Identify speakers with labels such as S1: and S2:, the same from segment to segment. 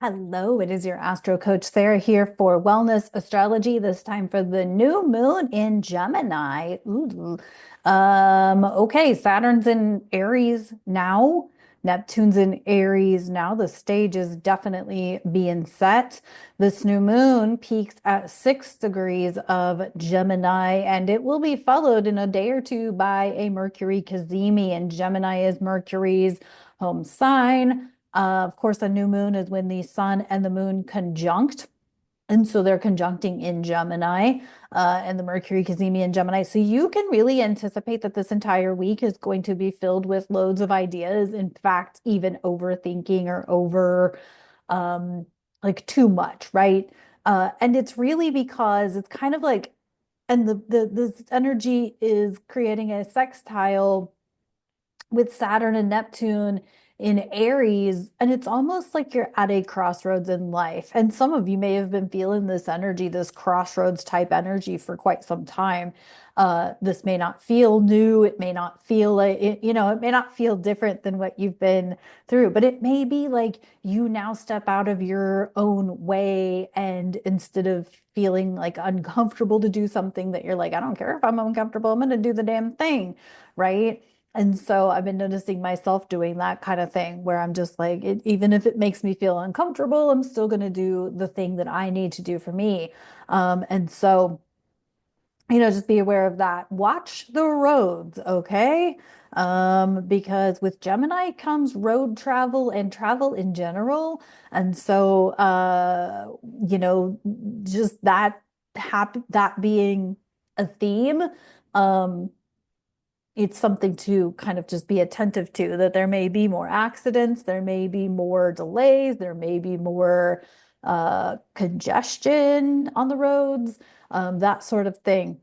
S1: Hello, it is your Astro Coach Sarah here for Wellness Astrology, this time for the new moon in Gemini. Ooh. Okay, Saturn's in Aries now. Neptune's in Aries now. The stage is definitely being set. This new moon peaks at 6 degrees of Gemini, and it will be followed in a day or two by a Mercury cazimi, and Gemini is Mercury's home sign. Of course, a new moon is when the sun and the moon conjunct. And so they're conjuncting in Gemini, and the Mercury cazimi in Gemini. So you can really anticipate that this entire week is going to be filled with loads of ideas. In fact, even overthinking or over like too much, right? And it's really because it's kind of like, and this energy is creating a sextile with Saturn and Neptune in Aries, and it's almost like you're at a crossroads in life. And some of you may have been feeling this energy, this crossroads type energy for quite some time. This may not feel new. It may not feel like it may not feel different than what you've been through, but it may be like you now step out of your own way, and instead of feeling like uncomfortable to do something that you're like, I don't care if I'm uncomfortable, I'm going to do the damn thing, right? And so I've been noticing myself doing that kind of thing where I'm just like, even if it makes me feel uncomfortable, I'm still going to do the thing that I need to do for me. And so, just be aware of that. Watch the roads, okay? Because with Gemini comes road travel and travel in general. And so, just that being a theme. Um, it's something to kind of just be attentive to, that there may be more accidents, there may be more delays, there may be more congestion on the roads, that sort of thing.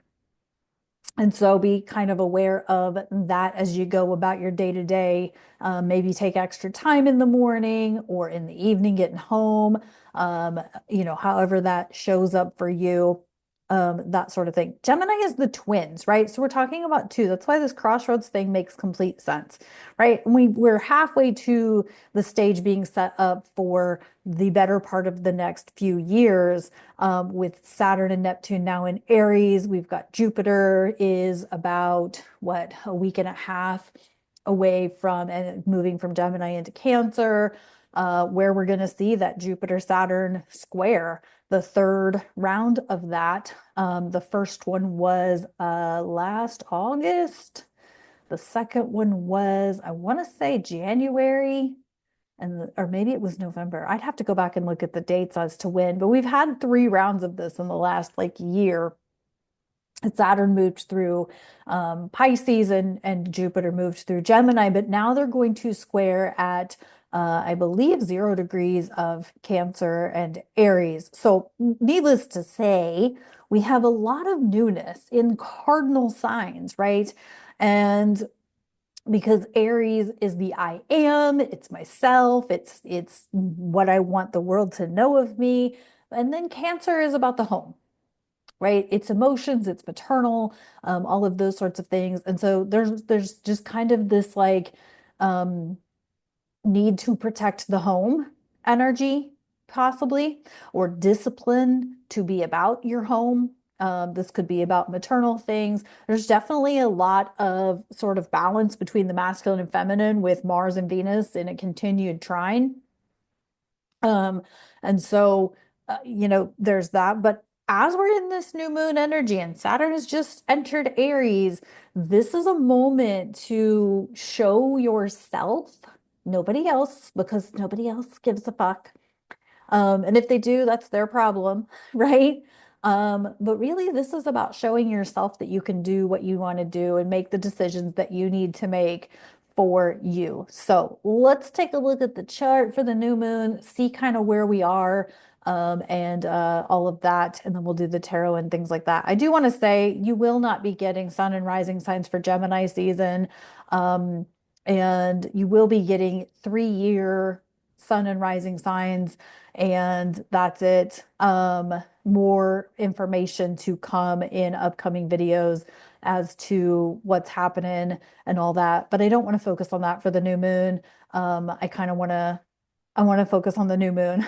S1: And so be kind of aware of that as you go about your day to day. Maybe take extra time in the morning or in the evening getting home, however that shows up for you, that sort of thing. Gemini is the twins, right? So we're talking about two. That's why this crossroads thing makes complete sense, right? We're halfway to the stage being set up for the better part of the next few years, with Saturn and Neptune now in Aries. We've got Jupiter is about what, a week and a half away from and moving from Gemini into Cancer, where we're going to see that Jupiter Saturn square, the third round of that. The first one was last August. The second one was, I want to say January, or maybe it was November. I'd have to go back and look at the dates as to when, but we've had 3 rounds of this in the last like year. Saturn moved through Pisces, and Jupiter moved through Gemini, but now they're going to square at, I believe, 0 degrees of Cancer and Aries. So, needless to say, we have a lot of newness in cardinal signs, right? And because Aries is the I am, it's myself, it's what I want the world to know of me. And then Cancer is about the home, right? It's emotions, it's maternal, all of those sorts of things. And so there's just kind of this like um, need to protect the home energy, possibly, or discipline to be about your home. This could be about maternal things. There's definitely a lot of sort of balance between the masculine and feminine with Mars and Venus in a continued trine. Um, and so, there's that. But as we're in this new moon energy and Saturn has just entered Aries, this is a moment to show yourself, nobody else, because nobody else gives a fuck. And if they do, that's their problem, right? But really, this is about showing yourself that you can do what you want to do and make the decisions that you need to make for you. So let's take a look at the chart for the new moon, see kind of where we are, and all of that, and then we'll do the tarot and things like that. I do want to say you will not be getting sun and rising signs for Gemini season, um, and you will be getting 3 year sun and rising signs, and that's it. More information to come in upcoming videos as to what's happening and all that. But I don't want to focus on that for the new moon. I kind of want to I want to focus on the new moon.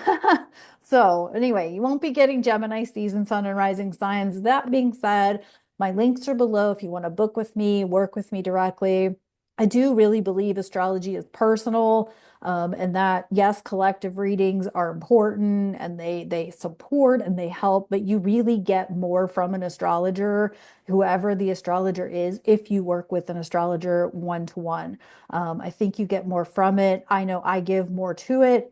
S1: So, anyway, you won't be getting Gemini season, sun, and rising signs. That being said, my links are below if you want to book with me, work with me directly. I do really believe astrology is personal, and that yes, collective readings are important and they support and they help, but you really get more from an astrologer, whoever the astrologer is, if you work with an astrologer one to one. I think you get more from it. I know I give more to it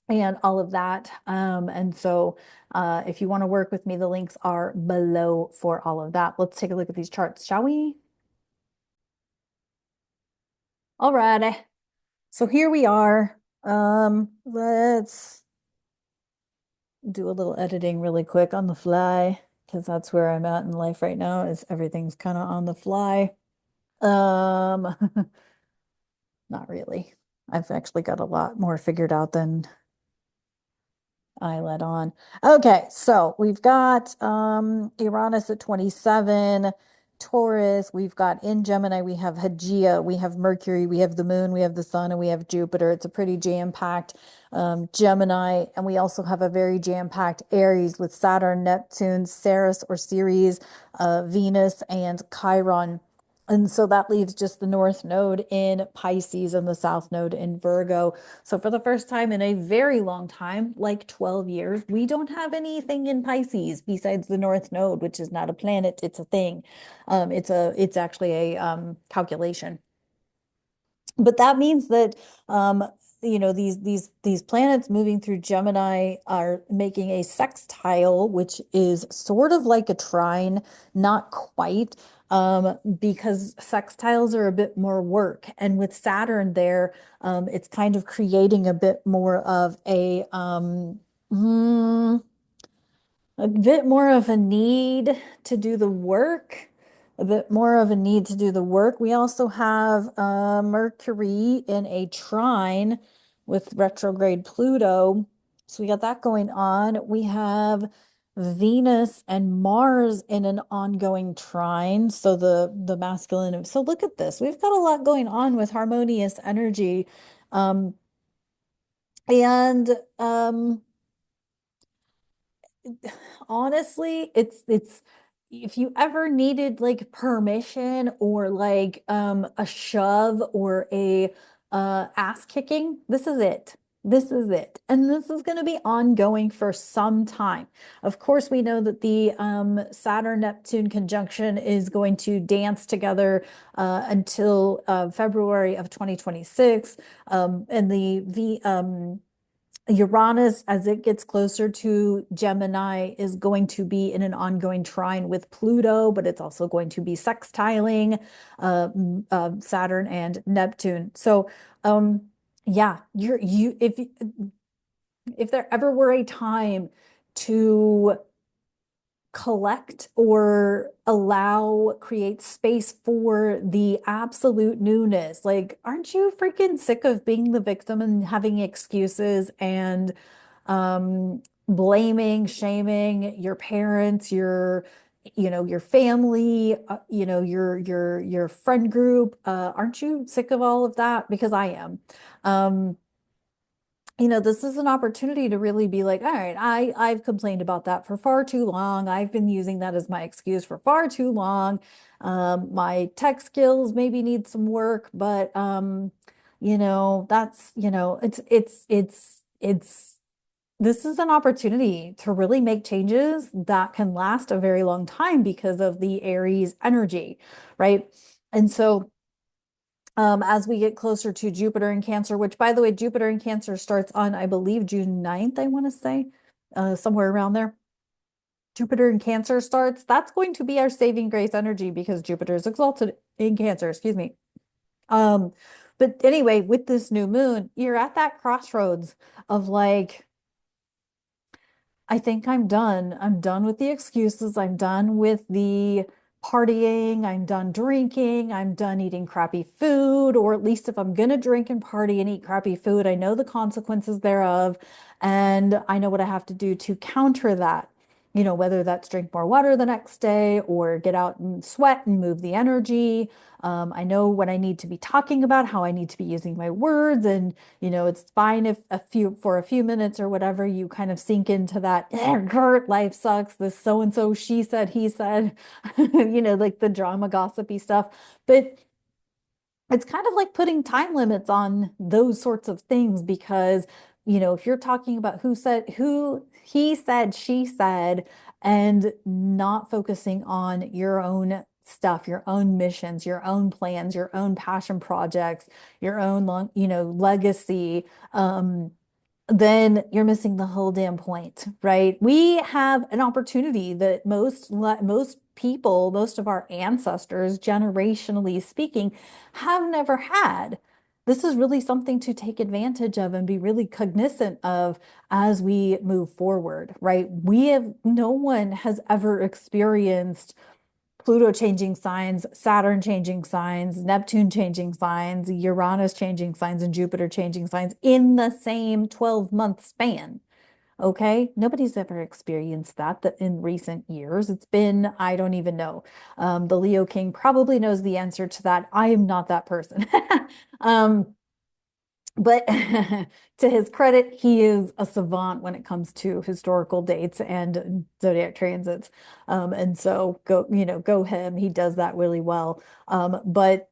S1: and all of that. And so if you want to work with me, the links are below for all of that. Let's take a look at these charts, shall we? All righty. So here we are. Let's do a little editing really quick on the fly because that's where I'm at in life right now is everything's kind of on the fly. Um, not really. I've actually got a lot more figured out than I let on. Okay, so we've got Uranus at 27, Taurus, we've got in Gemini, we have Hygieia, we have Mercury, we have the moon, we have the sun, and we have Jupiter. It's a pretty jam-packed Gemini, and we also have a very jam-packed Aries with Saturn, Neptune, Ceres or Ceres, Venus, and Chiron. And so that leaves just the North Node in Pisces and the South Node in Virgo. So for the first time in a very long time, like 12 years, we don't have anything in Pisces besides the North Node, which is not a planet, it's a thing. It's actually a calculation. But that means that these planets moving through Gemini are making a sextile, which is sort of like a trine, not quite, because sextiles are a bit more work. And with Saturn there, it's kind of creating a bit more of a bit more of a need to do the work, a bit more of a need to do the work. We also have Mercury in a trine with retrograde Pluto. So we got that going on. We have Venus and Mars in an ongoing trine. So the masculine. So look at this. We've got a lot going on with harmonious energy. Um, and honestly, it's if you ever needed like permission or like a shove or a ass kicking, this is it. This is it. And this is going to be ongoing for some time. Of course, we know that the Saturn-Neptune conjunction is going to dance together until February of 2026. And the Uranus, as it gets closer to Gemini, is going to be in an ongoing trine with Pluto, but it's also going to be sextiling Saturn and Neptune. So, yeah, if there ever were a time to collect or create space for the absolute newness. Like, aren't you freaking sick of being the victim and having excuses and blaming, shaming your parents, your family, your friend group? Aren't you sick of all of that? Because I am. Um, this is an opportunity to really be like, all right, I've complained about that for far too long. I've been using that as my excuse for far too long. My tech skills maybe need some work, but that's, it's this is an opportunity to really make changes that can last a very long time because of the Aries energy, right? And so as we get closer to Jupiter in Cancer, which by the way, Jupiter in Cancer starts on, I believe, June 9th, I want to say, somewhere around there. Jupiter in Cancer starts. That's going to be our saving grace energy because Jupiter is exalted in Cancer, excuse me. Um, but anyway, with this new moon, you're at that crossroads of like, I think I'm done. I'm done with the excuses. I'm done with the partying. I'm done drinking. I'm done eating crappy food, or at least if I'm going to drink and party and eat crappy food, I know the consequences thereof, and I know what I have to do to counter that. whether that's drink more water the next day or get out and sweat and move the energy. I know what I need to be talking about, how I need to be using my words, and it's fine if for a few minutes or whatever you kind of sink into that. Kurt, life sucks. This so and so, she said, he said, like the drama, gossipy stuff. But it's kind of like putting time limits on those sorts of things because, if you're talking about who he said, she said, and not focusing on your own stuff, your own missions, your own plans, your own passion projects, your own legacy, then you're missing the whole damn point, right? We have an opportunity that most people, most of our ancestors, generationally speaking, have never had. This is really something to take advantage of and be really cognizant of as we move forward, right? No one has ever experienced Pluto changing signs, Saturn changing signs, Neptune changing signs, Uranus changing signs, and Jupiter changing signs in the same 12-month span. Okay, nobody's ever experienced that in recent years. It's been, I don't even know. The Leo King probably knows the answer to that. I am not that person. um, but to his credit, he is a savant when it comes to historical dates and zodiac transits. And so go him. He does that really well. But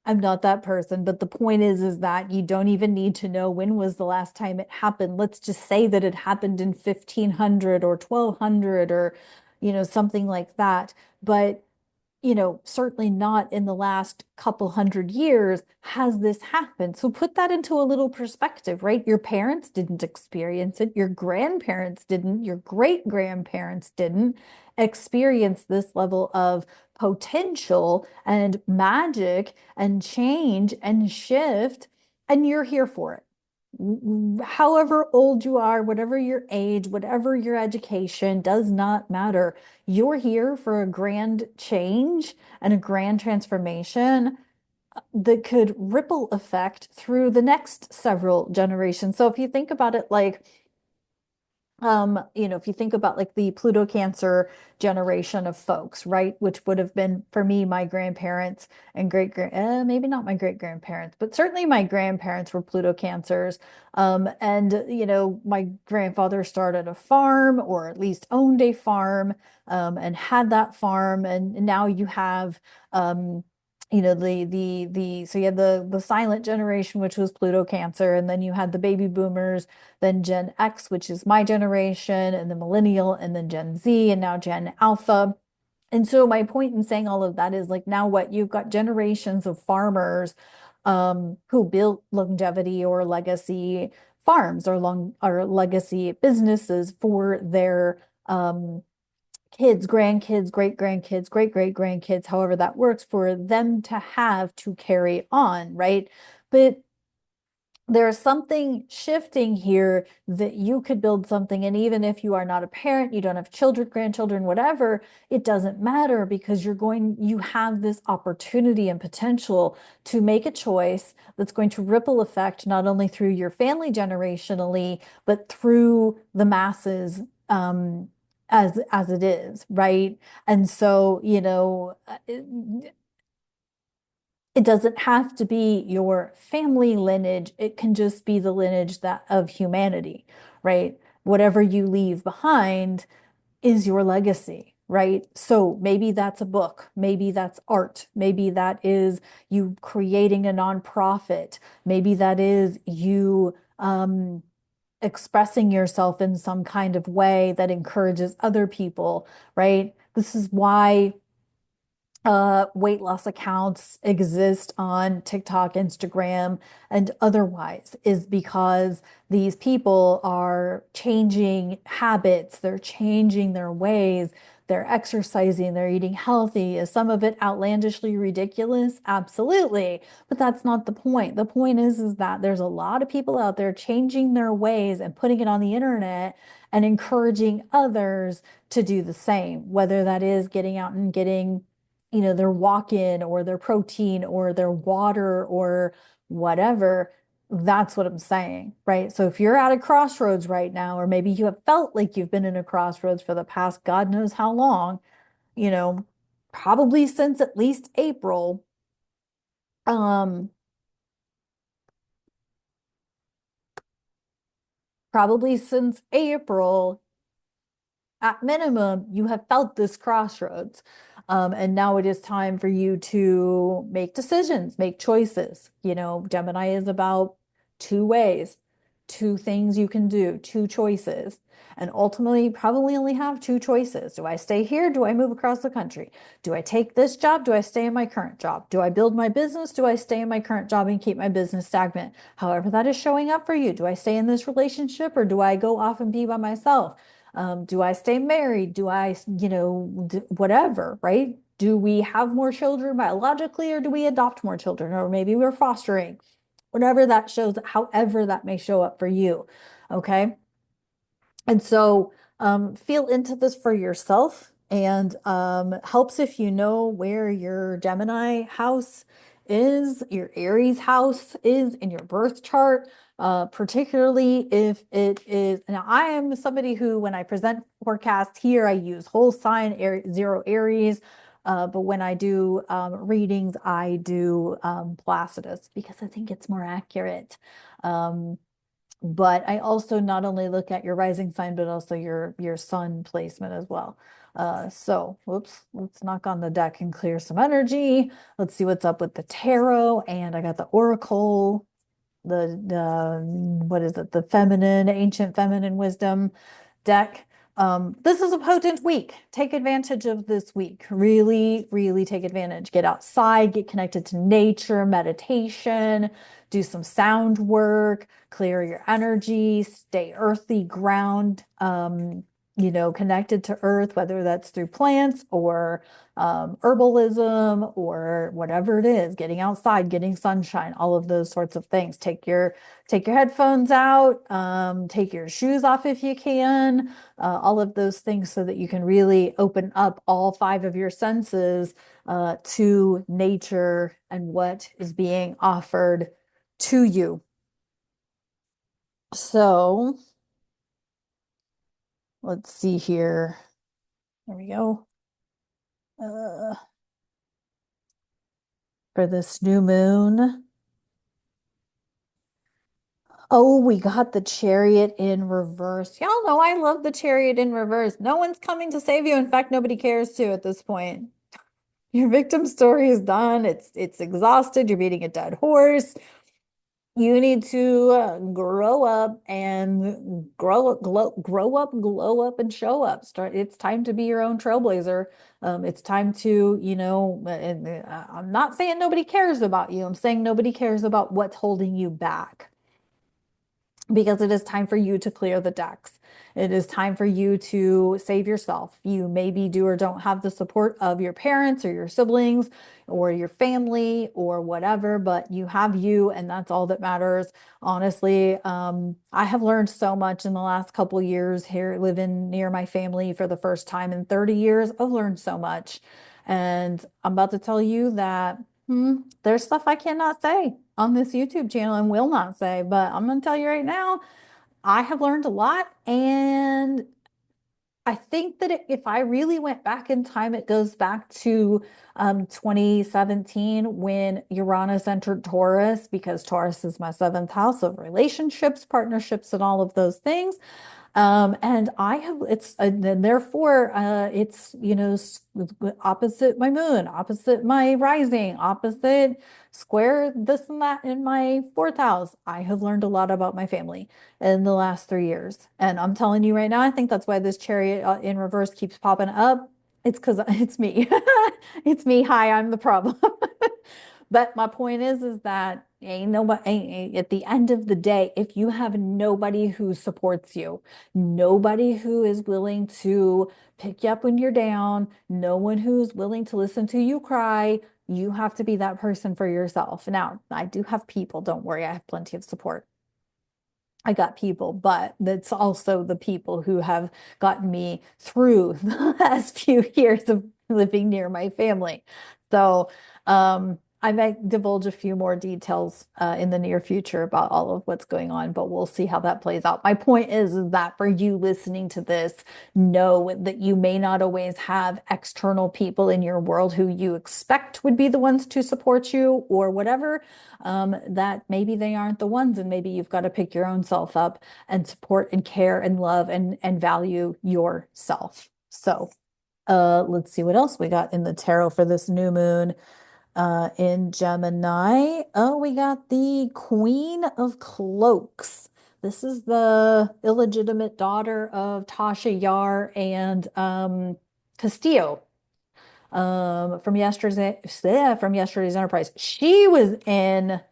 S1: I'm not that person. But the point is that you don't even need to know when was the last time it happened. Let's just say that it happened in 1500 or 1200 or, something like that. But certainly not in the last couple hundred years has this happened. So put that into a little perspective, right? Your parents didn't experience it. Your grandparents didn't. Your great grandparents didn't experience this level of potential and magic and change and shift. And you're here for it. However old you are, whatever your age, whatever your education, does not matter. You're here for a grand change and a grand transformation that could ripple effect through the next several generations. So if you think about it like if you think about like the Pluto Cancer generation of folks, right, which would have been for me, my grandparents and maybe not my great grandparents, but certainly my grandparents were Pluto Cancers. And my grandfather started a farm or at least owned a farm, and had that farm, and now you have, so you had the silent generation, which was Pluto Cancer, and then you had the baby boomers, then Gen X, which is my generation, and the millennial, and then Gen Z, and now Gen Alpha. And so my point in saying all of that is like now what you've got generations of farmers who built longevity or legacy farms or legacy businesses for their kids, grandkids, great grandkids, great great grandkids, however that works for them to have to carry on, right? But there's something shifting here that you could build something. And even if you are not a parent, you don't have children, grandchildren, whatever, it doesn't matter because you have this opportunity and potential to make a choice that's going to ripple effect not only through your family generationally, but through the masses, as it is, right? And so, it doesn't have to be your family lineage. It can just be the lineage that of humanity, right? Whatever you leave behind is your legacy, right? So maybe that's a book, maybe that's art, maybe that is you creating a nonprofit, maybe that is you expressing yourself in some kind of way that encourages other people, right? This is why weight loss accounts exist on TikTok, Instagram, and otherwise, is because these people are changing habits, they're changing their ways, they're exercising, they're eating healthy. Is some of it outlandishly ridiculous? Absolutely. But that's not the point. The point is that there's a lot of people out there changing their ways and putting it on the internet and encouraging others to do the same, whether that is getting out and getting their walk-in or their protein or their water or whatever. That's what I'm saying, right? So if you're at a crossroads right now, or maybe you have felt like you've been in a crossroads for the past God knows how long, you know, probably since at least April, um, probably since April, at minimum, you have felt this crossroads. And now it is time for you to make decisions, make choices. Gemini is about two ways, two things you can do, two choices. And ultimately, you probably only have two choices. Do I stay here? Do I move across the country? Do I take this job? Do I stay in my current job? Do I build my business? Do I stay in my current job and keep my business stagnant? However, that is showing up for you. Do I stay in this relationship or do I go off and be by myself? Do I stay married? Do I, whatever, right? Do we have more children biologically or do we adopt more children? Or maybe we're fostering, whatever that shows, however that may show up for you. Okay. And so feel into this for yourself and helps if you know where your Gemini house is, your Aries house is in your birth chart, particularly if it is. Now, I am somebody who, when I present forecast here, I use whole sign, zero Aries. But when I do readings, I do Placidus because I think it's more accurate. But I also not only look at your rising sign, but also your sun placement as well. So whoops, let's knock on the deck and clear some energy. Let's see what's up with the tarot. And I got the oracle, the what is it? The feminine, ancient feminine wisdom deck. This is a potent week. Take advantage of this week. Really, really take advantage. Get outside, get connected to nature, meditation, do some sound work, clear your energy, stay earthy, ground, connected to earth, whether that's through plants or herbalism or whatever it is, getting outside, getting sunshine, all of those sorts of things. Take your headphones out, take your shoes off if you can, all of those things so that you can really open up all five of your senses to nature and what is being offered to you. So let's see here. There we go. Uh, for this new moon. Oh, we got the chariot in reverse. Y'all know I love the chariot in reverse. No one's coming to save you. In fact, nobody cares to at this point. Your victim story is done. It's exhausted. You're beating a dead horse. You need to grow up and glow up and show up. It's time to be your own trailblazer. It's time to, I'm not saying nobody cares about you. I'm saying nobody cares about what's holding you back because it is time for you to clear the decks. It is time for you to save yourself. You maybe do or don't have the support of your parents or your siblings or your family or whatever, but you have you, and that's all that matters. Honestly, I have learned so much in the last couple years here living near my family for the first time in 30 years. I've learned so much. And I'm about to tell you that there's stuff I cannot say on this YouTube channel and will not say, but I'm going to tell you right now, I have learned a lot. And I think that if I really went back in time, it goes back to 2017 when Uranus entered Taurus, because Taurus is my seventh house of relationships, partnerships, and all of those things. And I have, and therefore, it's, opposite my moon, opposite my rising, opposite square this and that in my fourth house. I have learned a lot about my family in the last 3 years. And I'm telling you right now, I think that's why this chariot in reverse keeps popping up. It's because it's me. It's me. Hi, I'm the problem. But my point is that ain't nobody at the end of the day, if you have nobody who supports you, nobody who is willing to pick you up when you're down, no one who's willing to listen to you cry, you have to be that person for yourself. Now, I do have people, don't worry, I have plenty of support. I got people, but that's also the people who have gotten me through the last few years of living near my family. So, I might divulge a few more details in the near future about all of what's going on, but we'll see how that plays out. My point is that for you listening to this, know that you may not always have external people in your world who you expect would be the ones to support you or whatever, that maybe they aren't the ones, and maybe you've got to pick your own self up and support and care and love and value yourself. So, let's see what else we got in the tarot for this new moon. In Gemini, oh, we got the Queen of Cloaks. This is the illegitimate daughter of Tasha Yar and Castillo from yesterday's Enterprise. She was in,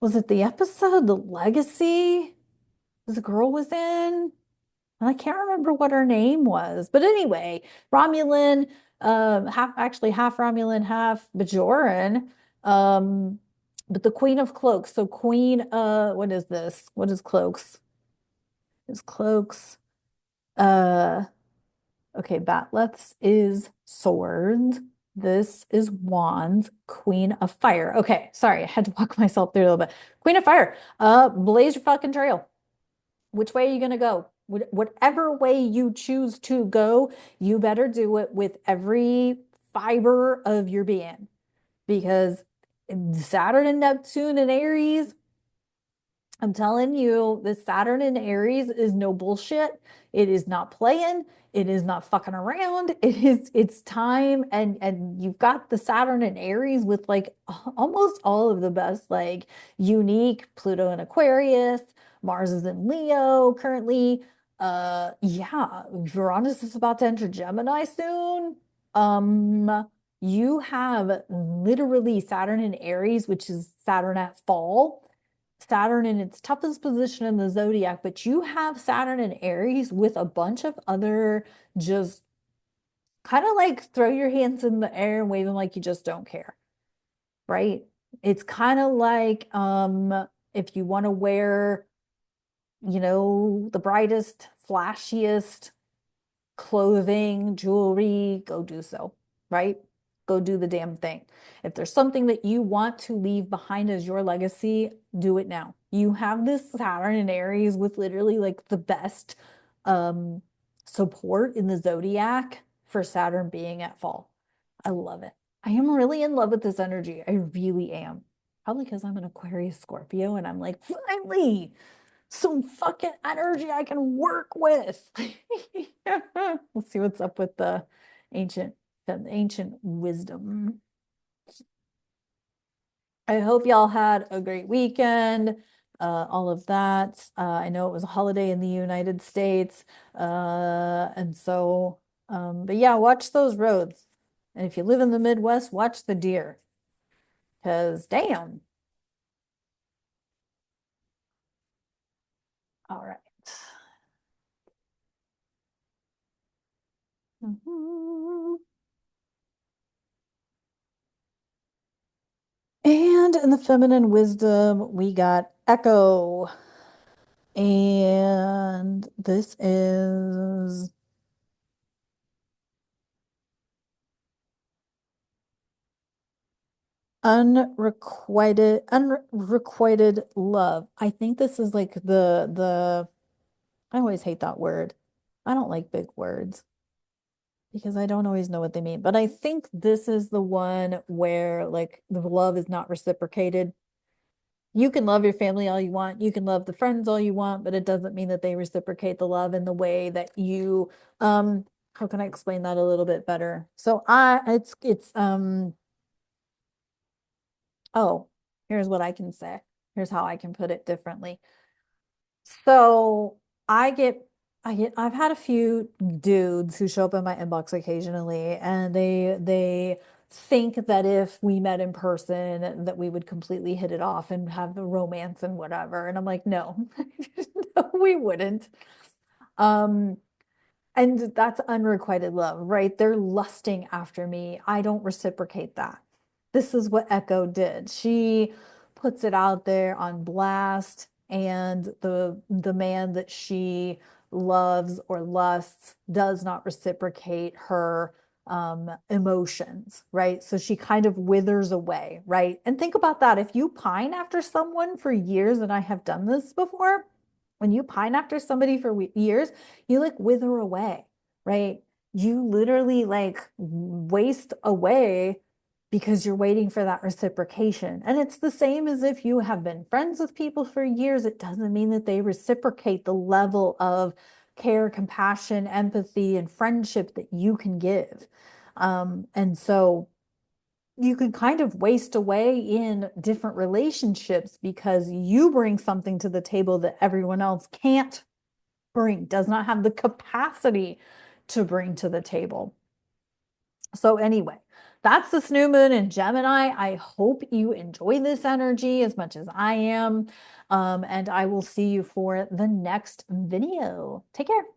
S1: was it the episode The Legacy? This girl was in. I can't remember what her name was, but anyway, Romulan, half Romulan, half Bajoran, um, but the Queen of Cloaks. So Queen, what is this? What is Cloaks? Is Cloaks? Uh, okay, Batleth's is swords. This is wands. Queen of Fire. Okay, sorry, I had to walk myself through a little bit. Queen of Fire. Blaze your fucking trail. Which way are you going to go? Whatever way you choose to go, you better do it with every fiber of your being. Because Saturn and Neptune and Aries, I'm telling you, the Saturn in Aries is no bullshit. It is not playing. It is not fucking around. It's time, and you've got the Saturn in Aries with like almost all of the best, like unique Pluto in Aquarius, Mars is in Leo currently. Yeah, Uranus is about to enter Gemini soon. You have literally Saturn in Aries, which is Saturn at fall. Saturn in its toughest position in the zodiac, but you have Saturn in Aries with a bunch of other just kind of like throw your hands in the air and wave them like you just don't care, right? It's kind of like if you want to wear, the brightest, flashiest clothing, jewelry, go do so, right? Go do the damn thing. If there's something that you want to leave behind as your legacy, do it now. You have this Saturn in Aries with literally like the best um, support in the zodiac for Saturn being at fall. I love it. I am really in love with this energy. I really am. Probably because I'm an Aquarius Scorpio and I'm like, finally, some fucking energy I can work with. We'll see what's up with ancient, the ancient wisdom. I hope y'all had a great weekend. All of that. I know it was a holiday in the United States. And so, but yeah, watch those roads. And if you live in the Midwest, watch the deer. Because damn. All right. Mhm. And in the feminine wisdom, we got Echo. And this is unrequited love. I think this is like the I always hate that word. I don't like big words because I don't always know what they mean. But I think this is the one where like the love is not reciprocated. You can love your family all you want, you can love the friends all you want, but it doesn't mean that they reciprocate the love in the way that you how can I explain that a little bit better? So I it's oh, here's what I can say. Here's how I can put it differently. So I get I've had a few dudes who show up in my inbox occasionally and they think that if we met in person that we would completely hit it off and have the romance and whatever. And I'm like, no, no, we wouldn't. Um, and that's unrequited love, right? They're lusting after me. I don't reciprocate that. This is what Echo did. She puts it out there on blast, and the man that she loves or lusts does not reciprocate her emotions, right? So she kind of withers away, right? And think about that. If you pine after someone for years, and I have done this before, when you pine after somebody for years, you like wither away, right? You literally like waste away because you're waiting for that reciprocation. And it's the same as if you have been friends with people for years. It doesn't mean that they reciprocate the level of care, compassion, empathy, and friendship that you can give. And so you can kind of waste away in different relationships because you bring something to the table that everyone else can't bring, does not have the capacity to bring to the table. So anyway, that's this new moon in Gemini. I hope you enjoy this energy as much as I am. And I will see you for the next video. Take care.